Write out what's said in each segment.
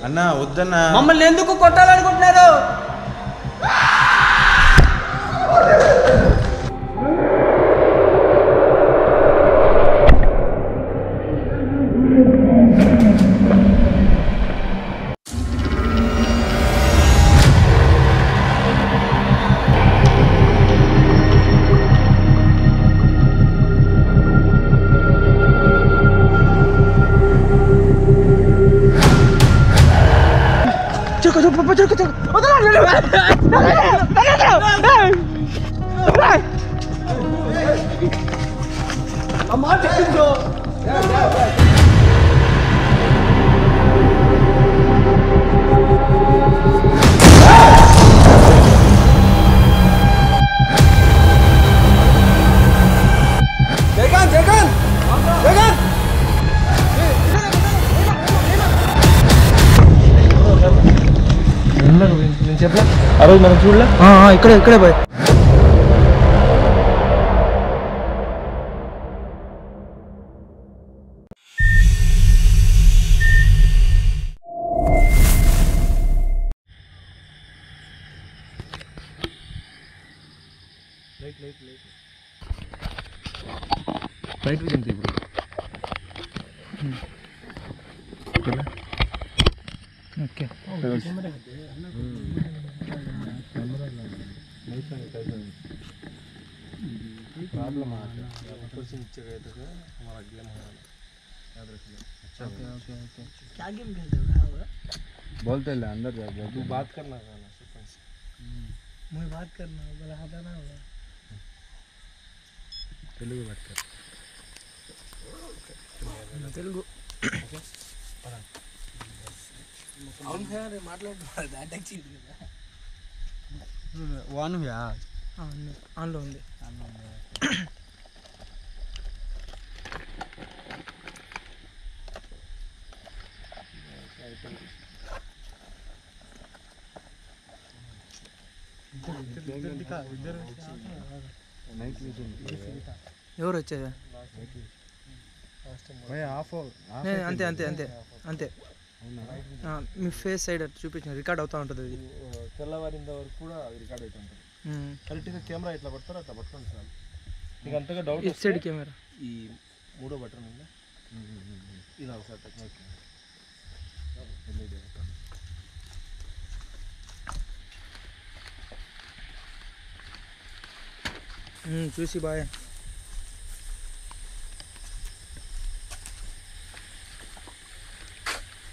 అన్నా వద్దన్నా. మమ్మల్ని ఎందుకు కొట్టాలనుకుంటున్నారు? ఆ రోజు మనం చూడలే, ఇక్కడే బాయ్. లైట్ విజన్ ఇప్పుడు ఓకే. प्रॉब्लम क्वेश्चन हमारा गेम है याद रखिए. अच्छा ओके ओके ओके. क्या गेम खेलते हो? बोलते ले अंदर जा. तू बात करना था ना सरपंच से. मैं बात करना बोला था ना. तेलुगु बात कर. तेलुगु అవును సార్ మాట్లాడుతున్నారు. అటాక్ చేయండి కదా. వాను యా ఆన్లో ఉంది. ఎవరు వచ్చారు? అంతే అంతే అంతే అంతే. మీ ఫేస్ సైడ్ చూపించిన రికార్డ్ అవుతూ ఉంటుంది. అది తెల్లవారింద వరకు కూడా రికార్డ్ అవుతూ ఉంటుంది. కరెక్ట్గా కెమెరా ఎట్లా పడతారో అట్లా పట్టుకోండి సార్. మీకు అంతగా డౌట్ ఇటు సైడ్ కెమెరా ఈ మూడో బటన్ ఉందా ఇలా ఒకసారి టచ్. చూసి బాయ్.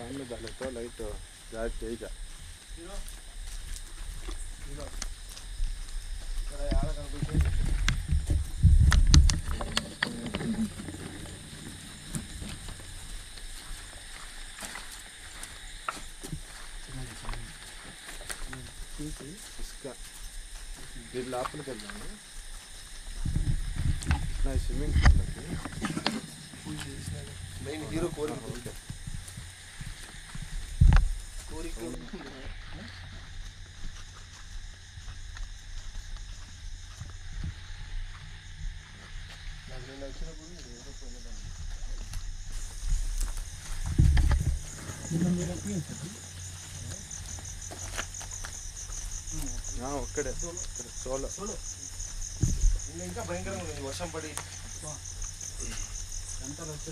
सामने डाले तो लाइट चार्ज चाहिए. इसका फिर लापल कर जाना ना स्विमिंग मेन हीरो कोरी ఒక్కడే సోలో ఇంకా భయంకరంగా ఉంది. వర్షం పడి అంతా వచ్చి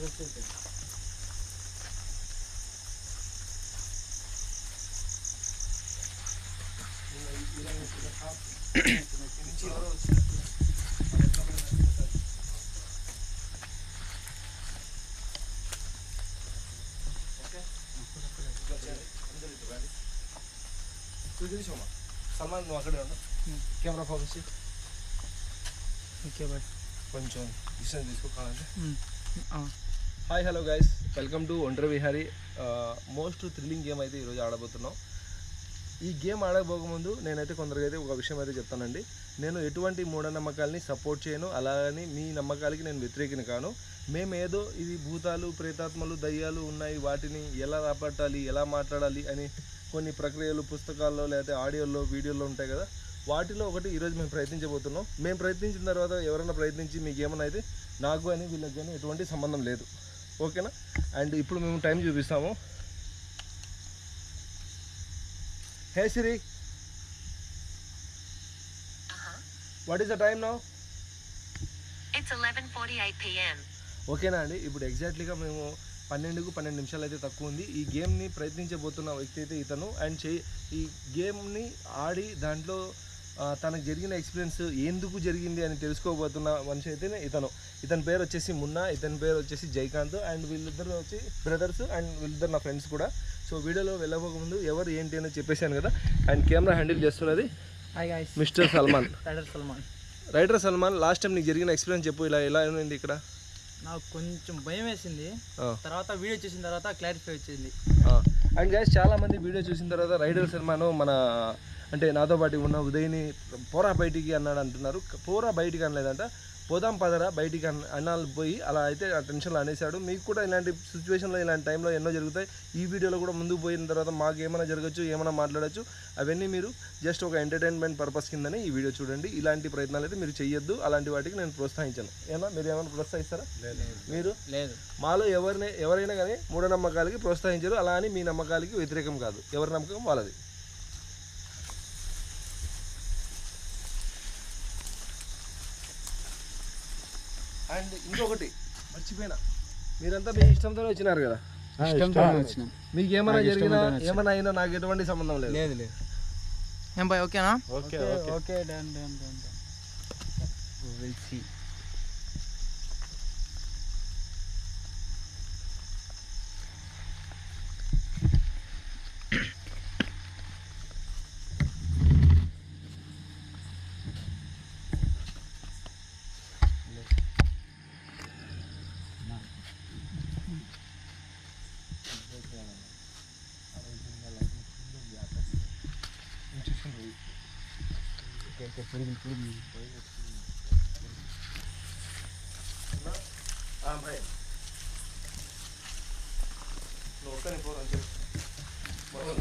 సల్మాన్ నువ్వు అక్కడే ఉన్నా. Camera focus okay boy. కొంచెం డిస్టెన్స్ తీసుకోవాలంటే. Hi hello guys, welcome to Ontari Vihari. Most thrilling game అయితే ఈరోజు ఆడబోతున్నాం. ఈ గేమ్ ఆడబోకముందు నేనైతే కొందరికి అయితే ఒక విషయం అయితే చెప్తానండి. నేను ఎటువంటి మూఢనమ్మకాలని సపోర్ట్ చేయను, అలాగని మీ నమ్మకాలకి నేను వ్యతిరేకిని కాను. మేమేదో ఇది భూతాలు, ప్రేతాత్మలు, దయ్యాలు ఉన్నాయి, వాటిని ఎలా రాబట్టాలి, ఎలా మాట్లాడాలి అని కొన్ని ప్రక్రియలు పుస్తకాల్లో లేకపోతే ఆడియోల్లో వీడియోల్లో ఉంటాయి కదా, వాటిలో ఒకటి ఈరోజు మేము ప్రయత్నించబోతున్నాం. మేము ప్రయత్నించిన తర్వాత ఎవరైనా ప్రయత్నించి మీకు ఏమైనా అయితే నాకు కానీ వీళ్ళకి కానీ ఎటువంటి సంబంధం లేదు, ఓకేనా? అండ్ ఇప్పుడు మేము టైం చూపిస్తాము. Hey Siri, what is the time now? It's 11:48 p.m. ఓకేనా అండి. ఇప్పుడు ఎగ్జాక్ట్లీగా మేము 12 నిమిషాలు అయితే తక్కువ ఉంది. ఈ గేమ్ని ప్రయత్నించబోతున్న వ్యక్తి అయితే ఇతను. అండ్ ఈ గేమ్ని ఆడి దాంట్లో తనకు జరిగిన ఎక్స్పీరియన్స్ ఎందుకు జరిగింది అని తెలుసుకోబోతున్న మనిషి అయితే ఇతని పేరు వచ్చేసి మున్నా, ఇతని పేరు వచ్చేసి జైకాంత్. అండ్ వీళ్ళిద్దరు వచ్చి బ్రదర్స్ అండ్ వీళ్ళిద్దరు నా ఫ్రెండ్స్ కూడా. సో వీడియోలో వెళ్ళబోకముందు ఎవరు ఏంటి అని చెప్పేశాను కదా. అండ్ కెమెరా హ్యాండిల్ చేస్తున్నది mister Salman, writer Salman. Last time నీకు జరిగిన ఎక్స్పీరియన్స్ చెప్పు, ఎలా ఉంది ఇక్కడ? నాకు కొంచెం భయం వేసింది, తర్వాత వీడియో చూసిన తర్వాత క్లారిఫై వచ్చింది. అండ్ గైస్ చాలామంది వీడియో చూసిన తర్వాత రైటర్ సల్మాన్ మన అంటే నాతో పాటు ఉన్న ఉదయ్ని పోరా బయటికి అన్నాడు అంటున్నారు. పోరా బయటికి అనలేదంట, పోదాం పదరా బయటికి అన్నాళ్ళు పోయి అలా అయితే ఆ టెన్షన్లో అనేసాడు. మీకు కూడా ఇలాంటి సిచ్యువేషన్లో ఇలాంటి టైంలో ఎన్నో జరుగుతాయి. ఈ వీడియోలో కూడా ముందుకు పోయిన తర్వాత మాకు ఏమైనా జరగచ్చు, ఏమైనా మాట్లాడచ్చు, అవన్నీ మీరు జస్ట్ ఒక ఎంటర్టైన్మెంట్ పర్పస్ కిందనే ఈ వీడియో చూడండి. ఇలాంటి ప్రయత్నాలు అయితే మీరు చెయ్యొద్దు, అలాంటి వాటికి నేను ప్రోత్సహించాను. మీరు ఏమైనా ప్రోత్సహిస్తారా? మీరు లేదు, మాలో ఎవరైనా కానీ మూఢనమ్మకాలకి ప్రోత్సహించరు, అలా అని మీ నమ్మకాలకి వ్యతిరేకం కాదు, ఎవరి నమ్మకం వాళ్ళది. అండ్ ఇంకొకటి మర్చిపోయినా, మీరంతా మీ ఇష్టంతోనే వచ్చినారు కదా. మీకు ఏమైనా జరిగినా ఏమైనా అయినా నాకు ఎటువంటి సంబంధం లేదు. ఏం బాయ్, ఓకేనా? Okay done. Will see.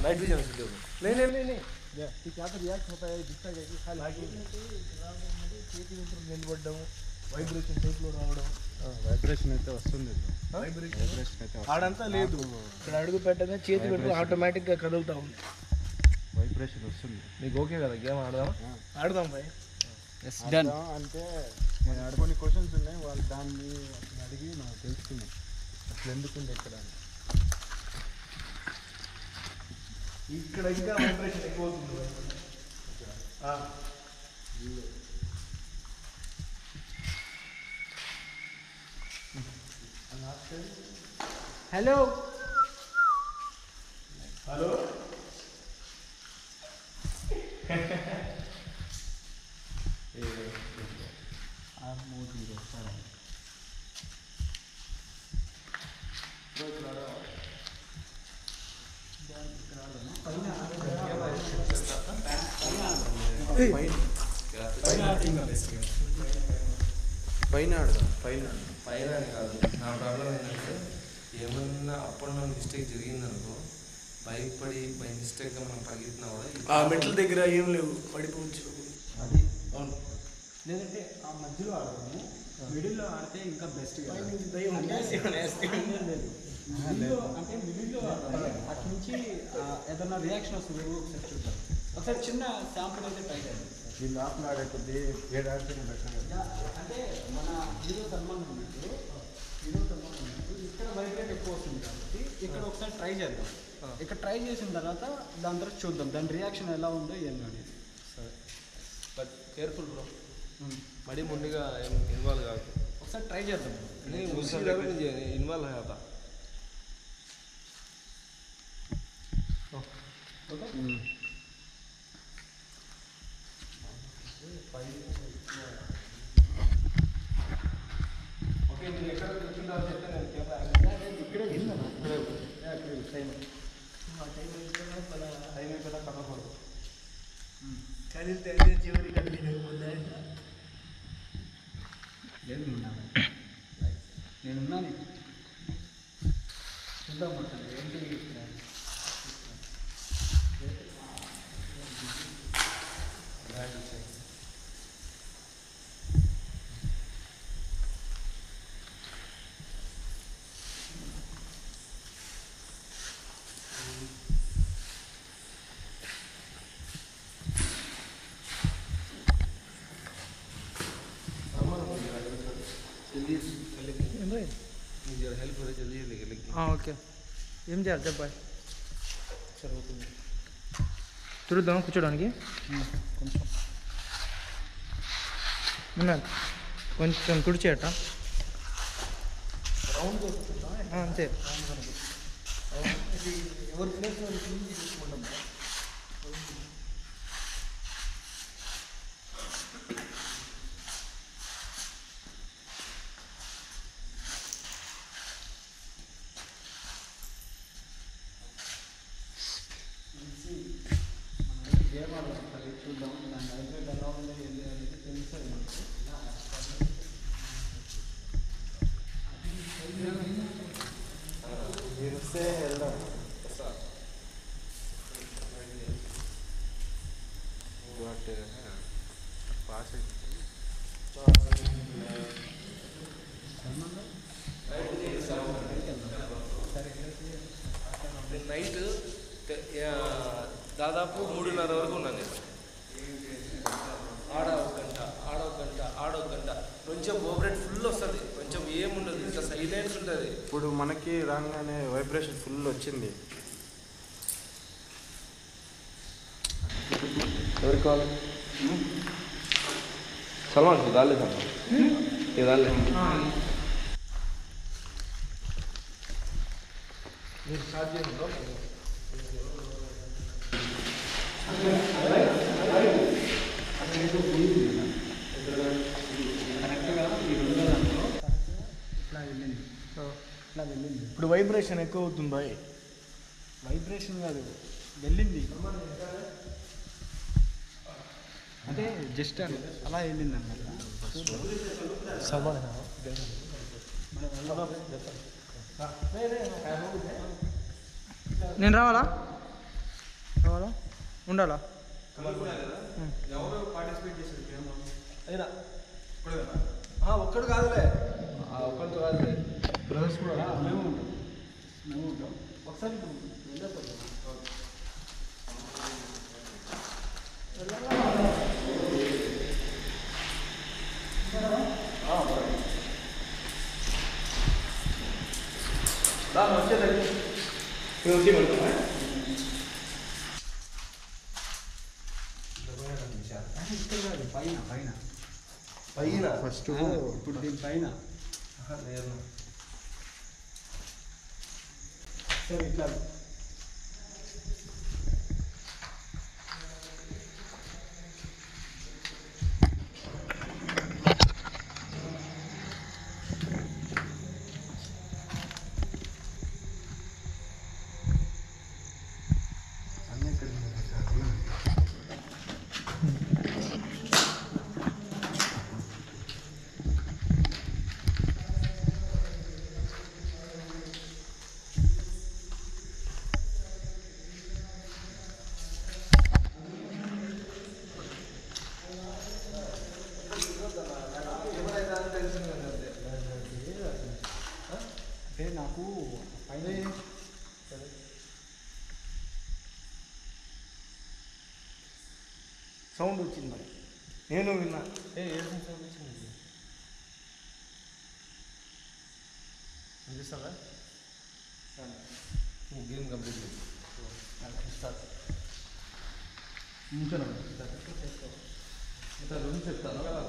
Night vision नहीं क्या तो रिएक्ट होता है जिसका చేతి వెంట్రుకలు నిలబడడం, వైబ్రేషన్ టైప్లో రావడం. వైబ్రేషన్ అయితే వస్తుంది, ఆడంతా లేదు, ఇక్కడ అడుగు పెట్టగా చేతి వెంట్రుకలు ఆటోమేటిక్గా కదులుతూ ఉంది. వైబ్రేషన్ వస్తుంది. మీకు ఓకే కదా గేమ్ ఆడదాం బాయ్. డన్. అంటే నేను కొన్ని క్వశ్చన్స్ ఉన్నాయి, వాళ్ళు దాన్ని అడిగి నాకు తెలుసుకున్నాను అసలు ఎందుకుంది ఎక్కడ అని. ఇక్కడ ఇంకా వైబ్రేషన్ ఎక్కువ అవుతుంది. హలో హలో పైన ఆడదాం. పైన అని కాదు, నా ప్రాబ్లం ఏంటంటే ఏమన్నా అప్పుడు నా మిస్టేక్ జరిగిందనుకో, భయపడి బై మిస్టేక్గా మనం పరిగెత్తినా కూడా ఆ మెట్ల దగ్గర ఏం లేవు, పడిపోవచ్చు. అది అవును. లేదంటే ఆ మధ్యలో ఆడదాము, మిడిల్లో ఆడితే ఇంకా బెస్ట్. అంటే మిడిల్లో అటు నుంచి ఏదన్నా రియాక్షన్ వస్తుంది, ఒకసారి చూద్దాం. ఒకసారి చిన్న శాంపుల్ అయితే ట్రై చేద్దాం. ఈ లోపల ఆడే కొద్ది ఏడు ఆడితేనే బెటర్ కదా. అంటే మన హీరో సల్మాన్ ఉన్నట్టు ఇక్కడ వైబ్రేట్ ఎక్కువ వస్తుంది కాబట్టి ఇక్కడ ఒకసారి ట్రై చేద్దాం. ఇక్కడ ట్రై చేసిన తర్వాత దాని తర్వాత చూద్దాం దాని రియాక్షన్ ఎలా ఉందో ఏందో అనేది. సరే, బట్ కేర్ఫుల్ బ్రో, మరీ ముందుగా ఇన్వాల్వ్ కాదు. ఒకసారి ట్రై చేద్దాం. ఇన్వాల్వ్ అయ్యాత ఓకే. మీరు ఎక్కడ కూర్చుంటారో చెప్తే నేను ఇక్కడే టైం అయిపోయినా కదలకూడదు. కదిలితే చివరి కదిలిపోతే నేనున్నాను. చూద్దాం ఏంటి ఓకే ఏం చేయాలి చెప్పాలి తిరుగుదాం కూర్చోడానికి కొంచెం ఉన్నారు కొంచెం కుడిచేయట రౌండ్ అంతే ఎవరి ప్లేస్ వాళ్ళు క్లీన్ చేసుకుంటాం. గేమ్ ఆడుతుంది చూద్దాం దాని హైబ్రిడ్ ఎలా ఉంది ఏంటి అనేది తెలుస్తుంది మనకు. మీరు వస్తే వెళ్దాం. నైట్ దాదాపు 3:30 వరకు ఉన్నాను నేను. ఆడ ఒక గంట కొంచెం ఓవరేట్ ఫుల్ వస్తుంది, కొంచెం ఏముండదు, ఇంకా సైలెన్స్ ఉంటుంది. ఇప్పుడు మనకి రాగానే వైబ్రేషన్ ఫుల్ వచ్చింది. ఎవరికి కావాలి? సల్మాన్ దాలే సల్మాన్ ఇది దాలే మీరు స్టార్ట్ చేయండి బ్రో. కరెక్ట్గా ఈ రెండు దాంట్లో ఇట్లా వెళ్ళింది. ఇప్పుడు వైబ్రేషన్ ఎక్కువ అవుతుంది బాయ్. వైబ్రేషన్ కాదు, వెళ్ళింది అంటే జస్ట్ అలా వెళ్ళింది అన్నమాట. నేను రావాలా ఉండాలా? ఎవరు పార్టిసిపేట్ చేశారు గేమ్ అయినా ఒక్కడు కాదులే, ఒక్కడితో కాదులే, బ్రదర్స్ కూడా మేము ఉంటాం ఒకసారి వెళ్ళేస్తాం. పైన ఫస్ట్ ఇప్పుడు దీని పైన సరే ఇట్లా అంటే నాకు పైన సౌండ్ వచ్చింది మరి, నేను విన్నా. అనిపిస్తుందా? గేమ్ కంప్లీట్ చేసి రూల్స్ చెప్తాను కదా.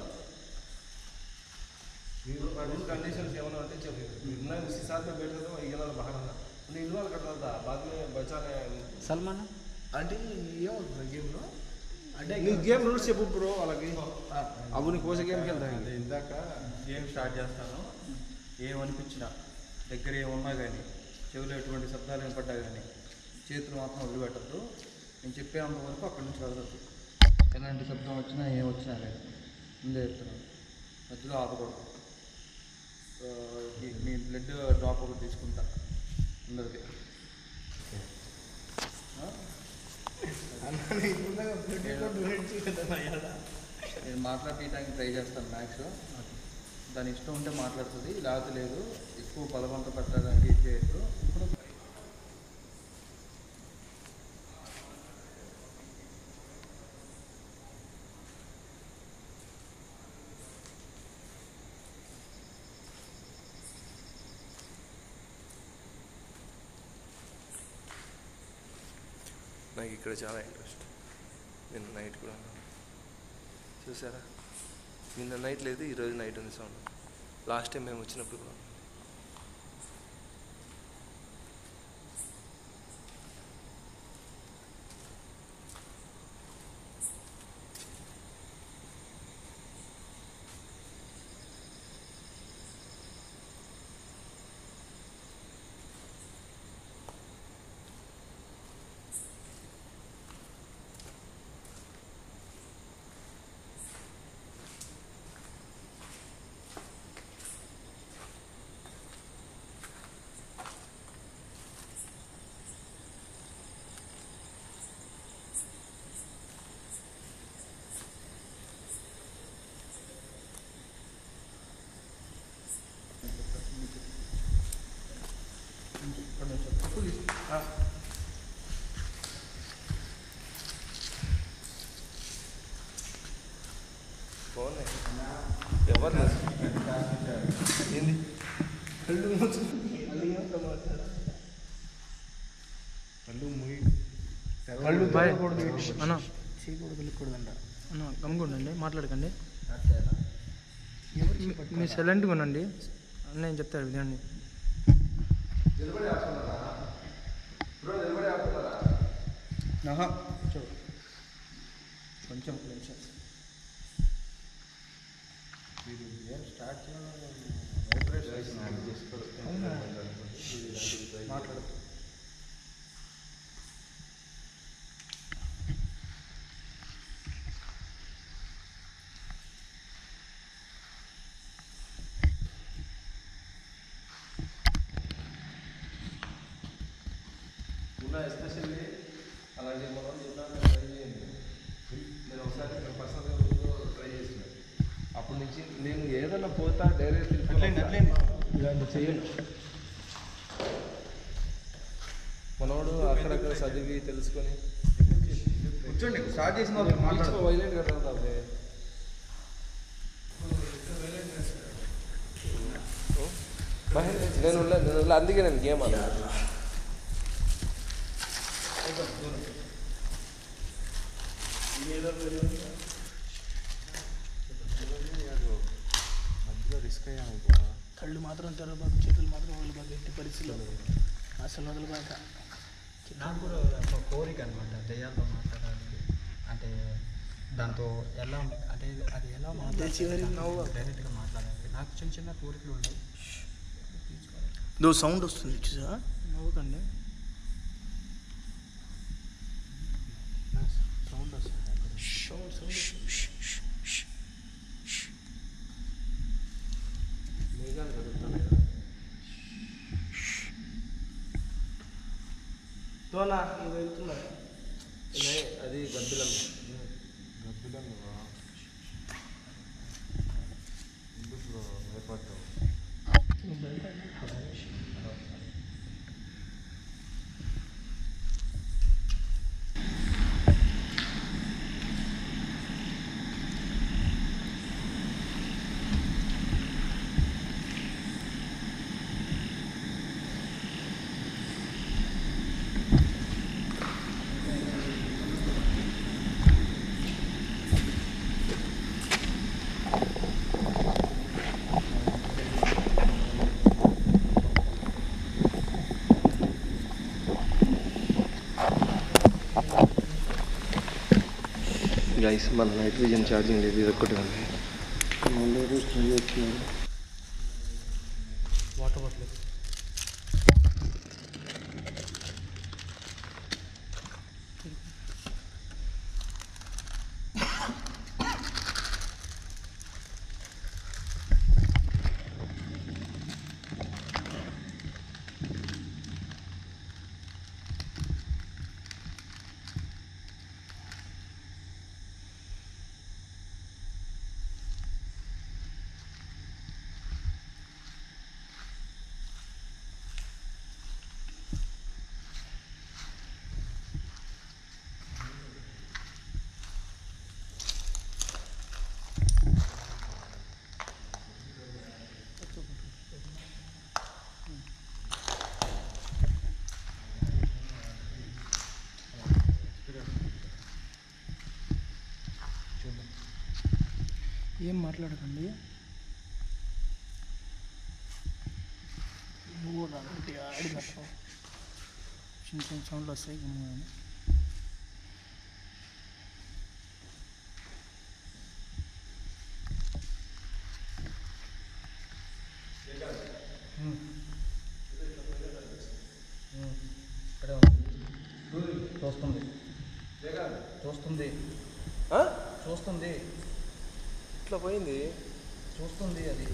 रूल कंडीशंस ఏమైనా ఉంటే చెప్పు. मैं उसी साथ में बैठ रहा था, ये वाला बाहर आना उन्हें इन्वॉल्व करना था, बाद में बचाने సల్మాన్ అంటే ఏమవుతుంది గేమ్లో అంటే నీ గేమ్ రూల్స్ చెప్పు బ్రో వాళ్ళకి. అప్పుడు నీ కోసే గేమ్కి వెళ్తాను. ఇందాక గేమ్ స్టార్ట్ చేస్తాను, ఏమనిపించినా దగ్గర ఏమున్నా కానీ చెవులు ఎటువంటి శబ్దాలు వినపడ్డా కానీ చేతులు మాత్రం వదిలిపెట్టద్దు. నేను చెప్పేంత వరకు అక్కడి నుంచి వదలద్దు. ఎలాంటి శబ్దం వచ్చినా ఏం వచ్చినా లేదు, ముందే చెప్తున్నాను, మధ్యలో ఆపకూడదు. మీ బ్లడ్ డ్రాప్ ఒకటి తీసుకుంటా అందరికి. నేను మాట్లాడటానికి ట్రై చేస్తాను మ్యాథ్స్. దాని ఇష్టం ఉంటే మాట్లాడుతుంది, లేకపోతే లేదు. ఎక్కువ పదవంత పెట్టడానికి ఇది చేయొద్దు. ఇప్పుడు నాకు ఇక్కడ చాలా ఇంట్రెస్ట్. నిన్న నైట్ కూడా చూసారా, నిన్న నైట్ లేదు, ఈరోజు నైట్ ఉంది సౌండ్. లాస్ట్ టైం మేము వచ్చినప్పుడు కూడా బాగున్నాయి. ఎవరు ఏంది కళ్ళు కళ్ళు బాయ్ అన్న అన్న గమ్ముకుండండి, మాట్లాడకండి. మీరు సైలెంట్గా ఉండండి. అన్న ఏం చెప్తారు వినండి. కొంచెం స్టార్ట్ మాట్లాడు. ఎస్పెషల్లీ అలాంటి మనం చెప్పినాక ట్రై చేయండి. నేను ఒకసారి పర్సనల్గా ట్రై చేసినాను. అప్పటి నుంచి నేను ఏదైనా పోతా డైరెక్ట్ ఇలాంటి చెయ్యను. మనోడు అక్కడక్కడ చదివి తెలుసుకొని కూర్చోండి. స్టార్ట్ చేసిన వాళ్ళు వైలెంట్ కదా. నేను అందుకే నేను గేమ్ అన్నా. మధ్యలో రిస్క్ అయ్యాము. కళ్ళు మాత్రం తెరవబాకు, చేతులు మాత్రం వదలబాకు, ఎట్టి పరిస్థితుల్లో అసలు వదలబాక. నాకు కూడా ఒక కోరిక అనమాట దయ్యాలతో మాట్లాడాలి అంటే, దాంతో ఎలా అంటే అది ఎలా మాట్లాడాలి, డైరెక్ట్గా మాట్లాడాలి. నాకు చిన్న చిన్న కోరికలు ఉన్నాయి. సౌండ్ వస్తుంది చూసా, నవ్వకండి. సౌండ్ వస్తుంది. మేఘాలు కదులుతున్నాయి. వెళ్తున్నారు అది గబ్బిలం. ఎందుకు భయపడ్డావు? గైస్ మన నైట్ విజన్ ఛార్జింగ్ లేదు, ఇది ఒక్కటి ఉంది. వాటర్ బాటిల్ ఏం మాట్లాడకండి. నువ్వు గట్టిగా ఆడినట్టు చిన్న చిన్న సౌండ్లు వస్తాయి. కానీ చూస్తుంది చూస్తుంది చూస్తుంది ఇట్లా పోయింది. చూస్తుంది అది.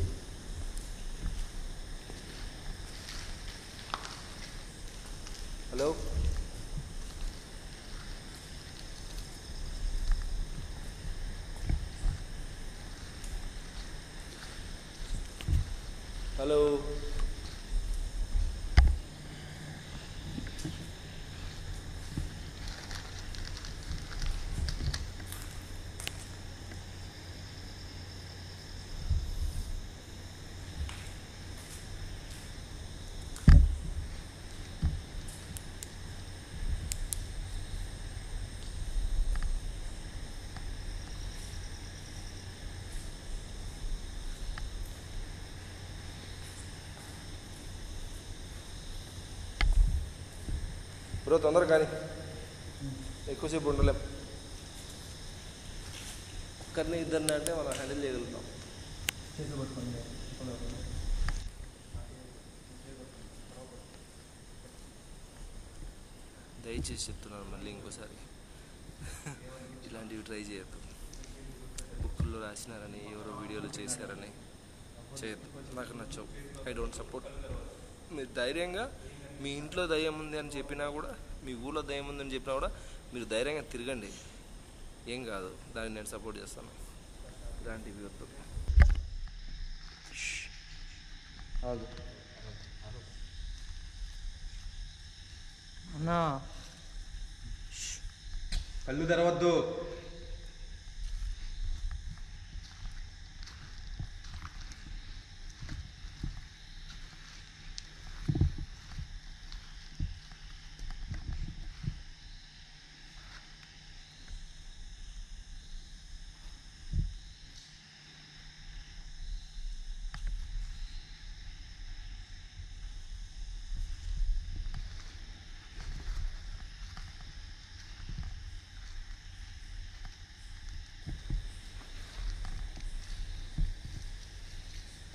హలో హలో బ్రో తొందరగా కానీ ఎక్కువసేపు ఉండలేం. ఒక్కరిని ఇద్దరిని అంటే మనం హ్యాండిల్ చేయగలుగుతాం. చేతులు పట్టుకోండి. దయచేసి చెప్తున్నాను మళ్ళీ ఇంకోసారి ఇలాంటివి ట్రై చేయొద్దు. బుక్కుల్లో రాసినారని ఎవరో వీడియోలు చేశారని చేయొద్దు. నాకు నచ్చవు. I don't support. మీరు ధైర్యంగా మీ ఇంట్లో దయ్యం ఉంది అని చెప్పినా కూడా, మీ ఊళ్ళో దయ్యం ఉందని చెప్పినా కూడా మీరు ధైర్యంగా తిరగండి, ఏం కాదు. దాన్ని నేను సపోర్ట్ చేస్తాను. ఇలాంటివి వద్దు. అన్నా కళ్ళు తెరవద్దు.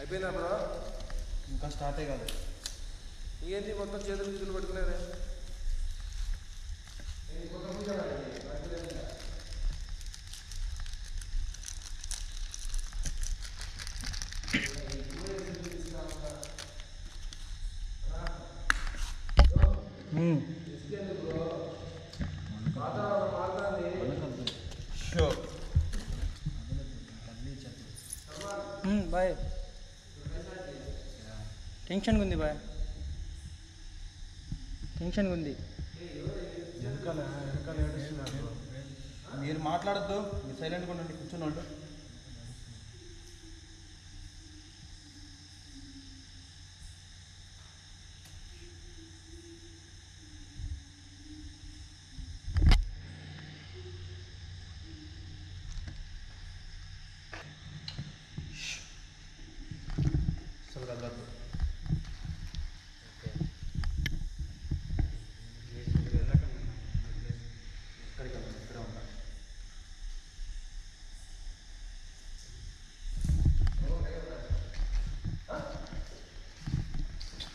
అయిపోయిందా బ్రో? ఇంకా స్టార్టే కాదు. ఏంటి మొత్తం చేతులు పెట్టుకునేదే? బాయ్. టెన్షన్గా ఉంది బాయ్, టెన్షన్గా ఉంది. మీరు మాట్లాడద్దు, మీరు సైలెంట్గా ఉండండి, కూర్చున్నాడు. అసలు కదలద్దు.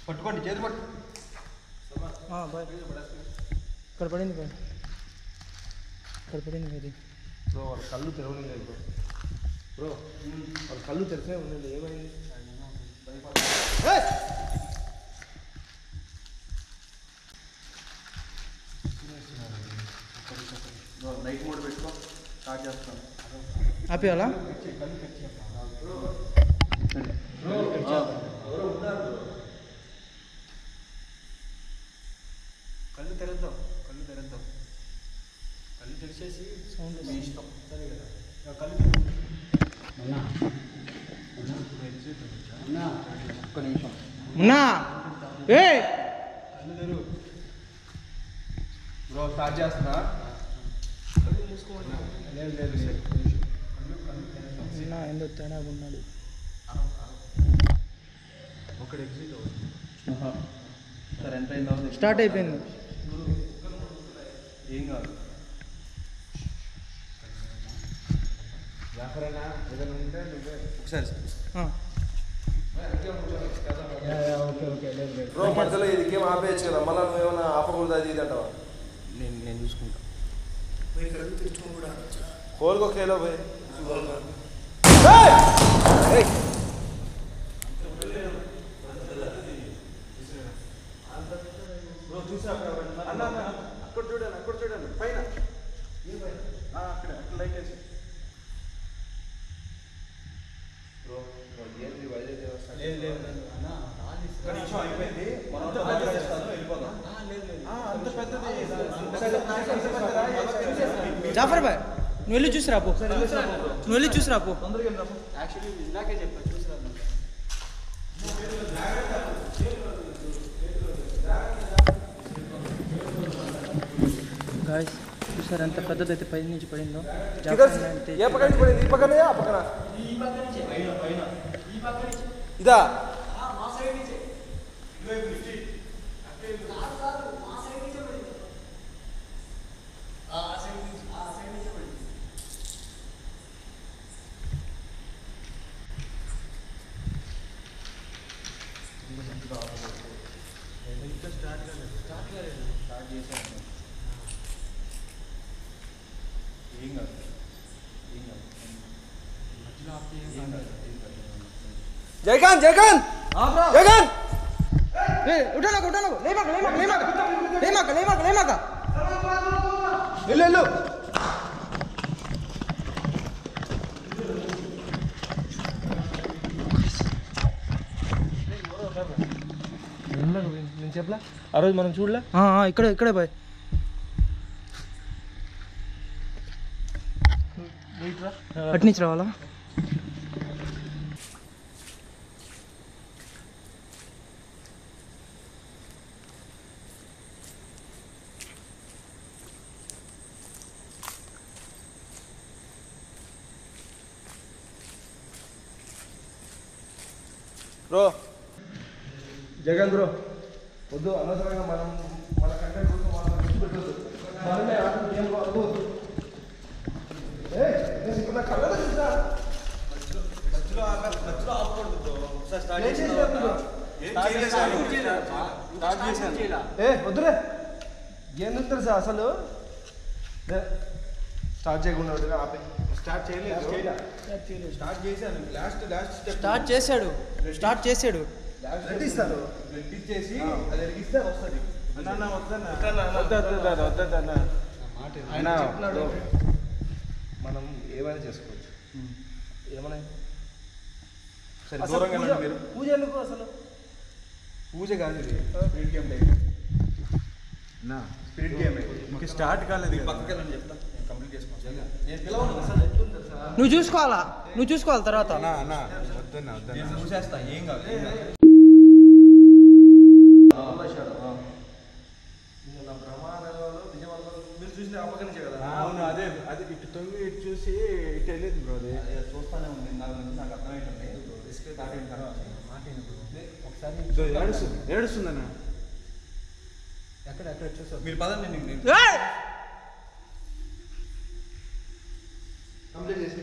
పట్టుకోండి, చేతి పట్టు. బాయ్ ఇక్కడ పడింది బాయ్, ఇక్కడ పడింది అది. బ్రో వాళ్ళ కళ్ళు తెరవలేదు బ్రో. బ్రో వాళ్ళ కళ్ళు తెరిసే ఉండండి. ఏమైంది? నైట్ మోడ్ పెట్టుకో, స్టార్ట్ చేస్తాను. ఆపేయాలా? కళ్ళు తెరద్దాం, కళ్ళు తెరద్దాం. కళ్ళు తెరిచేసి సౌండ్ మీ ఇష్టం. సరే కదా, కళ్ళు ఒక్క నిమిషం. ఉన్నా ఏ కళ్ళు తెరు. బ్రో స్టార్ట్ చేస్తున్నా. లేదు లేదు లేదు. కళ్ళు తెరద్దాం. అన్నా ఎందుకు తేడాగా ఉన్నాడు. ఒకటి ఎగ్జిట్ అవుతుంది. సరే ఎంత అయిందో స్టార్ట్ అయిపోయింది. ఏం కాదు. ఒకసారి బ్రో మధ్యలో ఇది గేమ్ ఆపేయచ్చు కదా, మళ్ళీ నువ్వేమన్నా ఆపకూడదు అది ఇది అంటావా? నేను చూసుకుంటా. కోలుకో ఖేలో పోయి అక్కడ చూడండి పైన అక్కడ లైట్ వేసి అయిపోయింది. అంత పెద్దది జాఫర్ బాయ్ నువ్వు వెళ్ళి చూసి రాపో. నువ్వు వెళ్ళి చూసి రాపో. యాక్చువల్లీ ఇందాకే చెప్పాను చూసిరా. గాయస్ చూసారు ఎంత పెద్దదైతే పై నుంచి పడిందో. ఏ పక్క నుంచి పడింది? ఈ పక్కనే ఆ పక్కన ఇదా? జయకాంత్ జయకాంత్ జయకాంత్ వెళ్ళు నేను చెప్పలా ఆ రోజు మనం చూడలే. ఇక్కడే బాయ్. అటు నుంచి రావాలా? బ్రో జగన్ బ్రో వద్దు, అనవసరంగా మన కంటెంట్ కోసం మనం విడిచిపెట్టద్దు. మనమే గేమ్ వద్దు. కళ్ళలో చూసా వద్దురే ఏం తెలుసా అసలు స్టార్ట్ చేయకుండా ఆపే. స్టార్ట్ చేయలేదు. స్టార్ట్ చేశాను. స్టార్ట్ చేశాడు. ఇస్తాను ఇచ్చేసి అది ఎరిగిస్తే వస్తుంది. ఆయన చెప్తున్నాడు మనం ఏమైనా చేసుకోవచ్చు. ఏమైనా సరే దూరంగా రండి మీరు. పూజ ఎందుకు అసలు? పూజ కాదు ఇది, spirit game type. Spirit game ఇంకా స్టార్ట్ కాలేదు. పక్కకి వెళ్ళని చెప్తా, కంప్లీట్ చేసుకోవాలి. నేను పిలవను అసలు ఎట్లుంది సార్. నువ్వు చూసుకోవాలి తర్వాత. నేను చూసేస్తా, ఏం కాదు. మీరు చూసిన అప్పకనించే కదా. అవును, అదే ఇటు తొంగి ఇటు చూసి ఇటు వెళ్ళేది బ్రో. అది చూస్తానే ఉంది. నాకు అర్థమైంటుంది. ఒకసారి ఏడుస్తుందన్న. ఎక్కడ చూసావు మీరు? పదండి. నేను కంప్లీట్ చేసి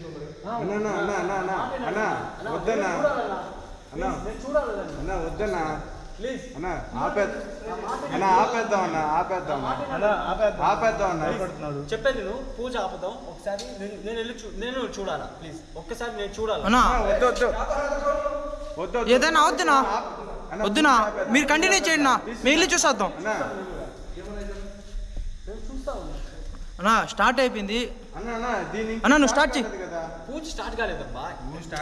వద్దన్నా ప్లీజ్ అన్న. ఆపేద్దాం అన్న. చెప్పేది నువ్వు పూజ ఆపుదాం ఒకసారి. నేను చూడాలా ప్లీజ్? ఒక్కసారి నేను చూడాలా? అన్నా వద్దు. ఏదైనా వద్దునా మీరు కంటిన్యూ చేయండి నా. మేము వెళ్ళి చూసేద్దాం అన్నా. స్టార్ట్ అయిపోయింది అన్నా. నువ్వు స్టార్ట్ చేయి. పూజ స్టార్ట్ కాలేదబ్బా.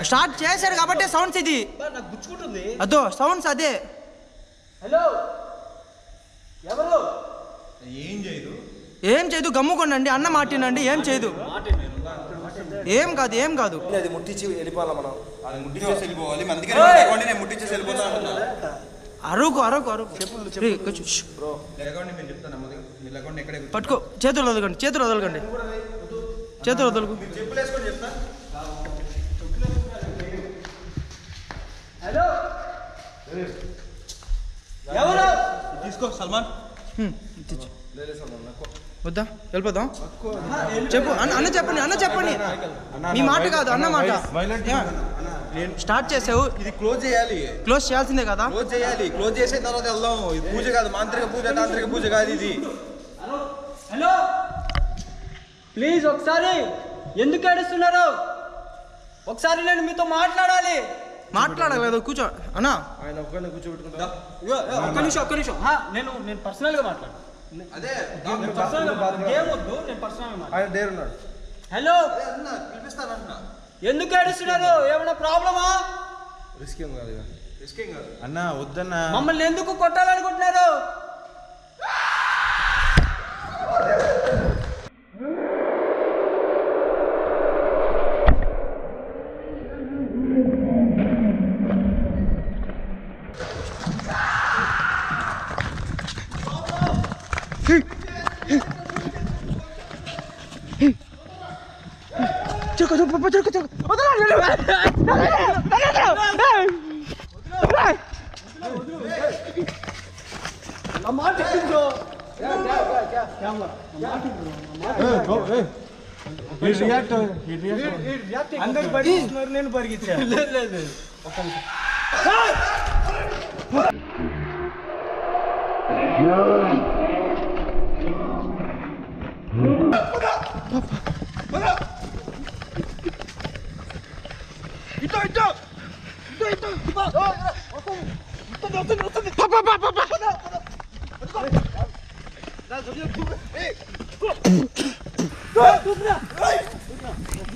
స్టార్ట్ చేశాడు కాబట్టి సౌండ్స్ ఇది. నాకు గుచ్చుకుంటుంది. అదో సౌండ్స్ అదే. హలో ఎవరు? ఏం చేయదు గమ్ముకోండి. అన్న మాటినండి. ఏం చేయదు. ఏం కాదు. అది ముట్టించి వెళ్ళిపోవాలా మనం? అది ముట్టించేసి వెళ్ళిపోవాలి. అందుకని నేను ముట్టించేసి వెళ్ళిపోతాను. అరుకు బ్రో లేకండి, నేను చెప్తాను. మీరు లేకుండా ఎక్కడే పట్టుకో. చేతులు వదలకండి. చేతులు వదలకు. చెప్పులు వేసుకొని చెప్తా. హలో ఎవరు తీసుకో సల్మాన్. వద్దా వెళ్ళిపోదాం చెప్పు అన్న చెప్పండి మీ మాట కాదు అన్న మాట. స్టార్ట్ చేసావు, ఇది క్లోజ్ చేయాలి. క్లోజ్ చేయాల్సిందే కదా. క్లోజ్ చేసిన తర్వాత వెళ్దాం. ఇది పూజ కాదు, మాంత్రిక పూజ తాంత్రిక పూజ కాదు ఇది. హలో ప్లీజ్ ఒకసారి ఎందుకు ఏడుస్తున్నారు? ఒకసారి నేను మీతో మాట్లాడలేదు కూర్చో అన్న. ఆయన ఒక్కరిని కూర్చోబెట్టుకుంటా. ఒక్క నిమిషం నేను పర్సనల్గా మాట్లాడు. అదే గేమ్ వద్దు, నేను పర్సనల్గా మాట్లాడు. ఆయన డేర్ ఉన్నాడు. హలో పిలిపిస్తానంటున్నా. ఎందుకు ఏడుస్తున్నారు? ఏమైనా ప్రాబ్లమా? రిస్క్ ఏం కాదు ఇక. రిస్కేం కాదు అన్న వద్దన్న. మమ్మల్ని ఎందుకు కొట్టాలనుకుంటున్నారు? అందరు పరిగెత్తున్నారు, నేను పరిగెత్తా. లేదు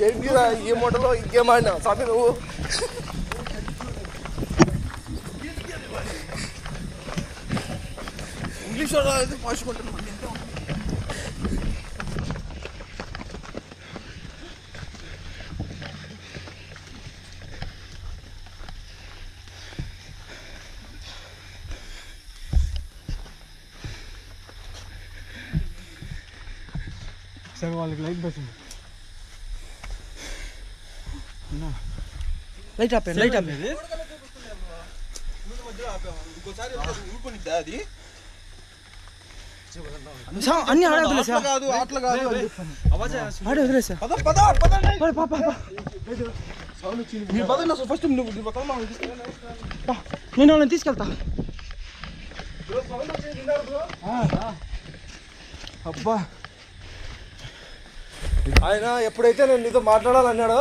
ఏంటిరా ఈ మూటలో ఇంకేం ఆడినా స్వామి నువ్వు? ఇంగ్లీష్ మార్చుకుంటున్నా. సరే వాళ్ళకి లైట్ పెట్టింది. లైట్ ఆపేయండి. అది అన్ని ఆడే వదిలేసా కాదు, అట్లా కాదు. ఆడే వదిలేసా నేను వాళ్ళని తీసుకెళ్తా. అబ్బా ఆయన ఎప్పుడైతే నేను నీతో మాట్లాడాలన్నాడో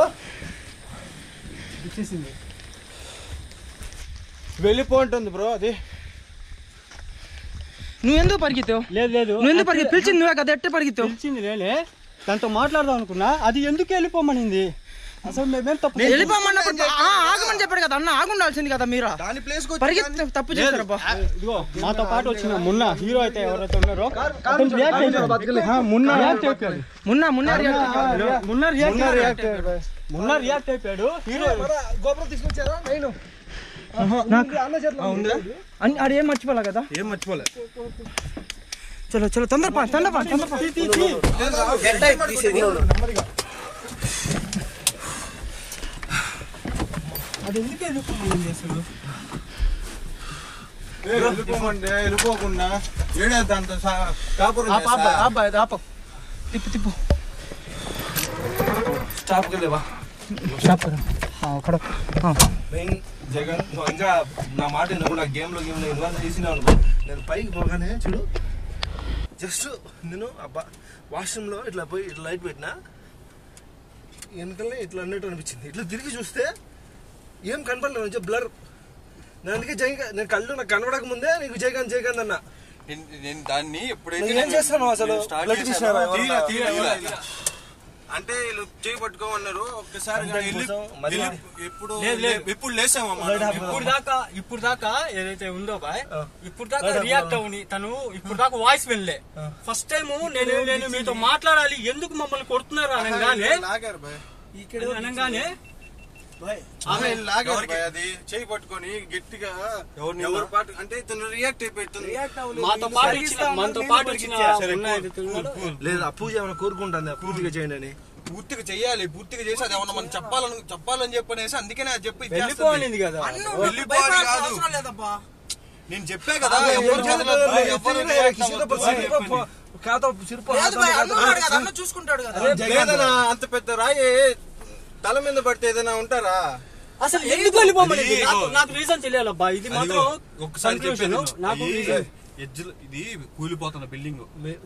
ఇచ్చేసింది. వెళ్ళిపోంటుంది బ్రో అది. నువ్వు ఎందుకు పరిగెత్తావు? లేదు నువ్వు ఎందుకు పరిగెత్తి? పిలిచింది నువ్వే కదా, ఎట్టే పరిగెత్తావు? పిలిచింది నేనే, దాంతో మాట్లాడదాం అనుకున్నా. అది ఎందుకు వెళ్ళిపోమనింది? అసలు మేమేం తప్పు వెళ్ళిపోమన్నప్పుడు ఆగమని చెప్పాడు కదా అన్న. ఆగుండాల్సింది కదా మీరు. దాని ప్లేస్ పరిగెత్తి తప్పు చేశారబ్బా. ఇదిగో మాతో పాటు వచ్చిన మున్న హీరో అయితే ఎవరైతే ఉన్నారో అతను రియాక్ట్ అయిపోయాడు. మున్న రియాక్ట్ అయిపోయాడు. హీరో గోపురం తీసుకొచ్చారా? నేను ఆడు ఏం మర్చిపోలే కదా. ఏం మర్చిపోలే. చలో తొందరపా. అది ఎందుకు వెళ్ళిపోయింది అసలు? వెళ్ళిపోకుండా ఏడేదాంతో తిప్పు స్టాప్ లేవా? మెయిన్ జగన్ నువ్వు ఇంకా నా మాట కూడా గేమ్లో ఇన్వాల్వ్ చేసినావు అనుకో. నేను పైకి పోగానే చూడు, జస్ట్ నేను అబ్బా వాష్రూమ్లో ఇట్లా పోయి ఇట్లా లైట్ పెట్టినా వెనకలే ఇట్లా అన్నట్టు అనిపించింది. ఇట్లా తిరిగి చూస్తే ఏం కనపడలేదు, మంచిగా బ్లర్. నేను అందుకే నేను కళ్ళు నాకు కనబడక ముందే నీకు జయకాంత్ అన్నా. నేను దాన్ని ఎప్పుడైతే ఏం చేస్తాను అసలు? అంటే వీళ్ళు చేయి పట్టుకోమన్నారు ఒక్కసారి. ఎప్పుడు లేసామమ్మా. ఇప్పుడు దాకా ఏదైతే ఉందో బాయ్, ఇప్పుడు దాకా రియాక్ట్ అవుని తను ఇప్పుడు దాకా వాయిస్ వెళ్ళే. ఫస్ట్ టైం నేను మీతో మాట్లాడాలి, ఎందుకు మమ్మల్ని కొడుతున్నారు అనగానే అది చేయి పట్టుకొని గట్టిగా ఎవరు పాటు అంటే తను రియాక్ట్ అయిపోతుంది. మనతో పాటు వచ్చిన లేదు ఆ పూజ ఏమైనా కోరుకుంటుంది పూర్తిగా చేయండి అని. పూర్తిగా చెయ్యాలి, పూర్తిగా చేసి అది ఏమన్నా మనం చెప్పాలని చెప్పనేసి అందుకనే అది చెప్పి వెళ్ళిపోయింది కదా. వెళ్ళిపోవాలి కాదు, నేను చెప్పా కదా ఎవరు చూసుకుంటాడు కదా. లేదన్నా అంత పెద్ద రాయి తల మీద పడితే ఏదైనా ఉంటారా? అసలు ఎందుకు వెళ్ళిపోమని నాకు రీజన్ తెలియాలబ్బా. ఇది మాత్రం ఒకసారి నాకు రీజన్ ఇది కూలిపోతున్న బిల్డింగ్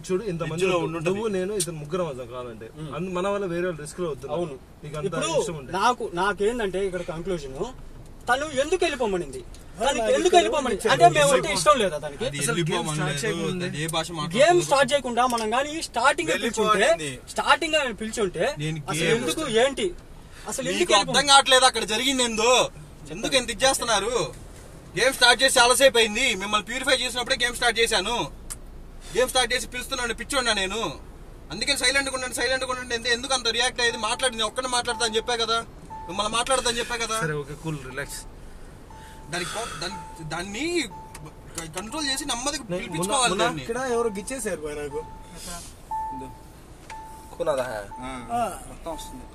చూడు ఇంత మంది నువ్వు నేను ఇతను ముగ్గురం అవుతాం కావాలంటే మన వల్ల వేరే వాళ్ళు రిస్క్ లో అవుతుంది. అవును, ఇప్పుడు నాకేందంటే ఇక్కడ కంక్లూజన్ తను ఎందుకు వెళ్ళిపోమనింది, తనకి ఎందుకు వెళ్ళిపోమని అంటే మేమంటే ఇష్టం లేదా తనకి? గేమ్ స్టార్ట్ చేయకుండా మనం కానీ స్టార్టింగ్ పిలిచుంటే అసలు ఎందుకు ఏంటి అసలు ఎందుకు అర్థం కావట్లేదు అక్కడ జరిగింది ఏందో, ఎందుకు ఎంత ఇచ్చేస్తున్నారు? గేమ్ స్టార్ట్ చేసి చాలాసేపు అయింది, మిమ్మల్ని ప్యూరిఫై చేసినప్పుడే గేమ్ స్టార్ట్ చేశాను. గేమ్ స్టార్ట్ చేసి పిలుస్తున్నాను, పిచ్చోన్నా నేను. అందుకని సైలెంట్గా ఉండండి ఎందుకు అంత రియాక్ట్ అయ్యేది? మాట్లాడింది ఒక్కడే మాట్లాడతా అని చెప్పా కదా, మిమ్మల్ని మాట్లాడతా అని చెప్పా కదా. దాన్ని కంట్రోల్ చేసి నెమ్మదిగా పిలిపించుకోవాలి. ఇక్కడ ఎవరు గిచ్చేసారు నాకు మొత్తం వస్తుంది.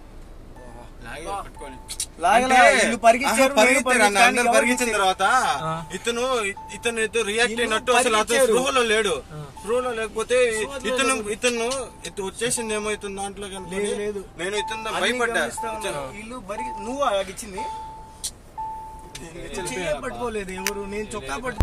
పరిగించిన తర్వాత ఇతను రియాక్ట్ అయినట్టు అసలు అతను స్పృహలో లేడు. స్పృహలో లేకపోతే ఇతను వచ్చేసిందేమో ఇతను దాంట్లో లేదు. నేను ఇతను భయపడ్డా. ఇల్లు నువ్వు ఇచ్చింది పట్టుకోలేదు ఎవరు, నేను చొక్కా పట్టు